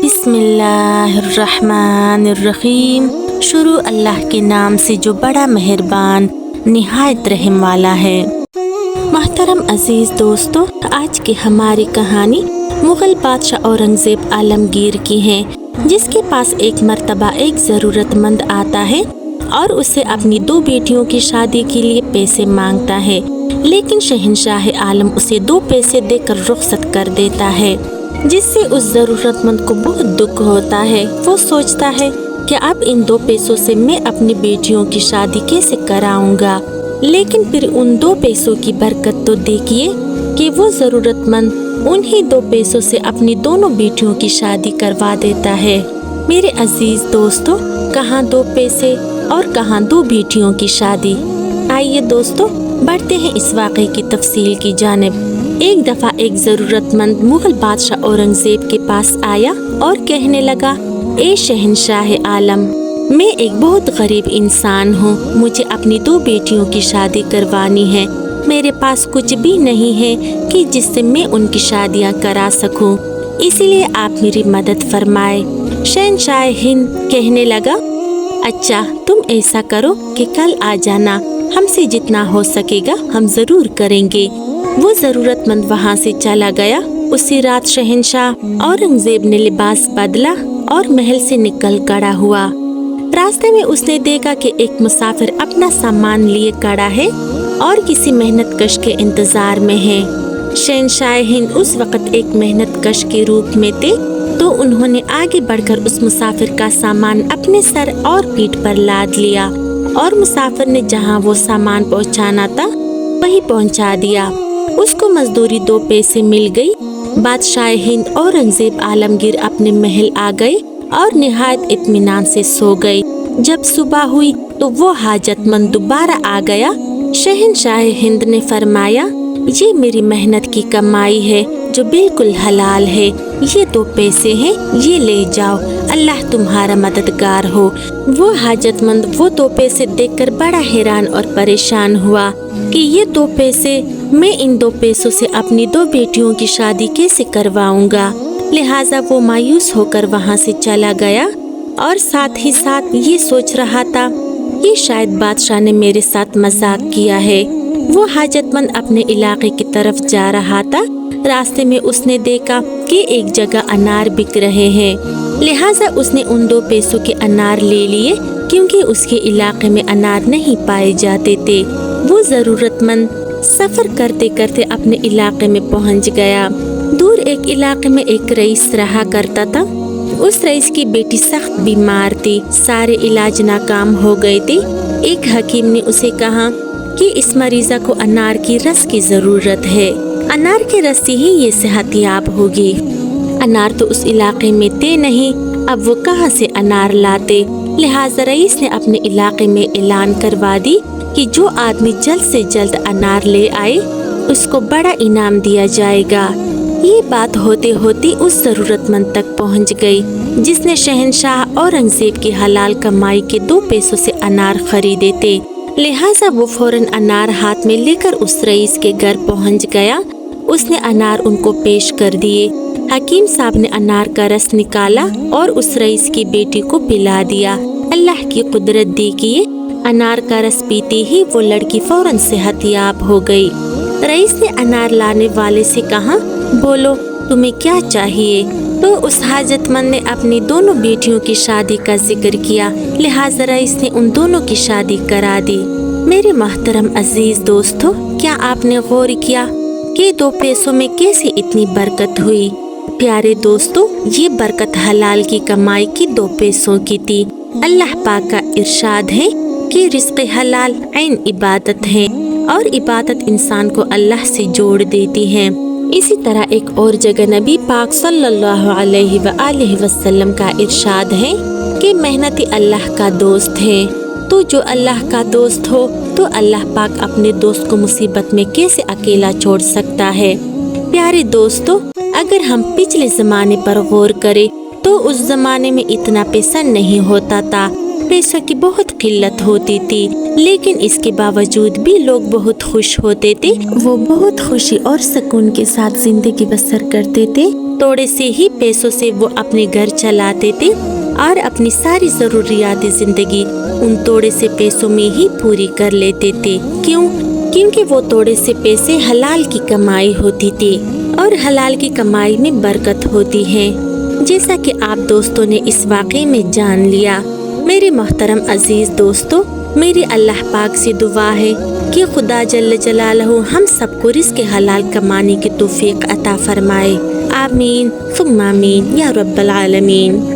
बिस्मिल्लाहिर्रहमानिर्रहीम। शुरू अल्लाह के नाम से जो बड़ा मेहरबान निहायत रहम वाला है। मोहतरम अजीज दोस्तों, आज की हमारी कहानी मुगल बादशाह औरंगजेब आलमगीर की है, जिसके पास एक मर्तबा एक ज़रूरतमंद आता है और उसे अपनी 2 बेटियों की शादी के लिए पैसे मांगता है, लेकिन शहंशाह आलम उसे 2 पैसे देकर रुखसत कर देता है, जिससे उस ज़रूरतमंद को बहुत दुख होता है। वो सोचता है कि अब इन 2 पैसों से मैं अपनी बेटियों की शादी कैसे कराऊंगा, लेकिन फिर उन 2 पैसों की बरकत तो देखिए कि वो ज़रूरतमंद उन्हीं 2 पैसों से अपनी दोनों बेटियों की शादी करवा देता है। मेरे अजीज दोस्तों, कहाँ 2 पैसे और कहाँ 2 बेटियों की शादी। आइए दोस्तों, बढ़ते हैं इस वाक़े की तफसील की जानिब। एक दफ़ा एक ज़रूरतमंद मुग़ल बादशाह औरंगज़ेब के पास आया और कहने लगा, ए शहंशाह आलम, मैं एक बहुत गरीब इंसान हूँ, मुझे अपनी 2 बेटियों की शादी करवानी है। मेरे पास कुछ भी नहीं है कि जिससे मैं उनकी शादियाँ करा सकूँ, इसीलिए आप मेरी मदद फरमाए। शहंशाह हिंद कहने लगा, अच्छा तुम ऐसा करो कि कल आ जाना, हमसे जितना हो सकेगा हम ज़रूर करेंगे। वो ज़रूरतमंद वहाँ से चला गया। उसी रात शहंशाह औरंगज़ेब ने लिबास बदला और महल से निकल खड़ा हुआ। रास्ते में उसने देखा कि एक मुसाफिर अपना सामान लिए खड़ा है और किसी मेहनत कश के इंतजार में है। शहंशाह हिंद उस वक्त एक मेहनत कश के रूप में थे, तो उन्होंने आगे बढ़कर उस मुसाफिर का सामान अपने सर और पीठ पर लाद लिया और मुसाफिर ने जहाँ वो सामान पहुँचाना था वही पहुँचा दिया। उसको मजदूरी 2 पैसे मिल गई। बादशाह हिंद औरंगजेब आलमगीर अपने महल आ गए और निहायत इत्मीनान से सो गए। जब सुबह हुई तो वो हाजतमंद दोबारा आ गया। शहंशाह हिंद ने फरमाया, ये मेरी मेहनत की कमाई है जो बिल्कुल हलाल है, ये 2 पैसे हैं, ये ले जाओ, अल्लाह तुम्हारा मददगार हो। वो हाजतमंद वो 2 पैसे देखकर बड़ा हैरान और परेशान हुआ कि ये 2 पैसे, मैं इन 2 पैसों से अपनी 2 बेटियों की शादी कैसे करवाऊंगा। लिहाजा वो मायूस होकर वहाँ से चला गया और साथ ही साथ ये सोच रहा था, ये शायद बादशाह ने मेरे साथ मजाक किया है। वो हाजतमंद अपने इलाके की तरफ जा रहा था। रास्ते में उसने देखा कि एक जगह अनार बिक रहे हैं, लिहाजा उसने उन 2 पैसों के अनार ले लिए, क्योंकि उसके इलाके में अनार नहीं पाए जाते थे। वो ज़रूरतमंद सफ़र करते करते अपने इलाके में पहुंच गया। दूर एक इलाके में एक रईस रहा करता था। उस रईस की बेटी सख्त बीमार थी, सारे इलाज नाकाम हो गए थे। एक हकीम ने उसे कहा कि इस मरीज़ा को अनार की रस की ज़रूरत है, अनार के रस से ही ये सेहतियाब होगी। अनार तो उस इलाके में थे नहीं, अब वो कहाँ से अनार लाते। लिहाजा रईस ने अपने इलाके में ऐलान करवा दी कि जो आदमी जल्द से जल्द अनार ले आए उसको बड़ा इनाम दिया जाएगा। ये बात होते होते उस ज़रूरतमंद तक पहुंच गई, जिसने शहंशाह औरंगजेब की हलाल कमाई के 2 पैसों से अनार खरीदे थे। लिहाजा वो फौरन अनार हाथ में लेकर उस रईस के घर पहुंच गया। उसने अनार उनको पेश कर दिए। हकीम साहब ने अनार का रस निकाला और उस रईस की बेटी को पिला दिया। अल्लाह की कुदरत देखिए, अनार का रस पीते ही वो लड़की फौरन सेहतियाब हो गई। रईस ने अनार लाने वाले से कहा, बोलो तुम्हें क्या चाहिए। तो उस हाजतमंद ने अपनी दोनों बेटियों की शादी का जिक्र किया। लिहाजा रईस ने उन दोनों की शादी करा दी। मेरे मोहतरम अजीज दोस्तों, क्या आपने गौर किया कि 2 पैसों में कैसे इतनी बरकत हुई। प्यारे दोस्तों, ये बरकत हलाल की कमाई की 2 पैसों की थी। अल्लाह पाक का इरशाद है कि रिज़्क़ हलाल ऐन इबादत है और इबादत इंसान को अल्लाह से जोड़ देती है। इसी तरह एक और जगह नबी पाक सल्लल्लाहु अलैहि वसल्लम का इरशाद है कि मेहनती अल्लाह का दोस्त है। तो जो अल्लाह का दोस्त हो तो अल्लाह पाक अपने दोस्त को मुसीबत में कैसे अकेला छोड़ सकता है। प्यारे दोस्तों, अगर हम पिछले ज़माने पर गौर करें तो उस ज़माने में इतना पैसा नहीं होता था, पैसों की बहुत किल्लत होती थी, लेकिन इसके बावजूद भी लोग बहुत खुश होते थे। वो बहुत खुशी और सुकून के साथ जिंदगी बसर करते थे। توڑے سے ہی پیسوں سے وہ اپنے گھر چلاتے تھے اور اپنی ساری ضروریات زندگی ان توڑے سے پیسوں میں ہی پوری کر لیتے تھے۔ کیونکہ وہ توڑے سے پیسے حلال کی کمائی ہوتی تھی اور حلال کی کمائی میں برکت ہوتی ہے، جیسا کہ آپ دوستوں نے اس واقعے میں جان لیا۔ میرے محترم عزیز دوستو، میری اللہ پاک سے دعا ہے کہ خدا جل جلالہ ہم سب کو رزق حلال کمانے کی توفیق عطا فرمائے۔ آمین ثم آمین یا رب العالمین۔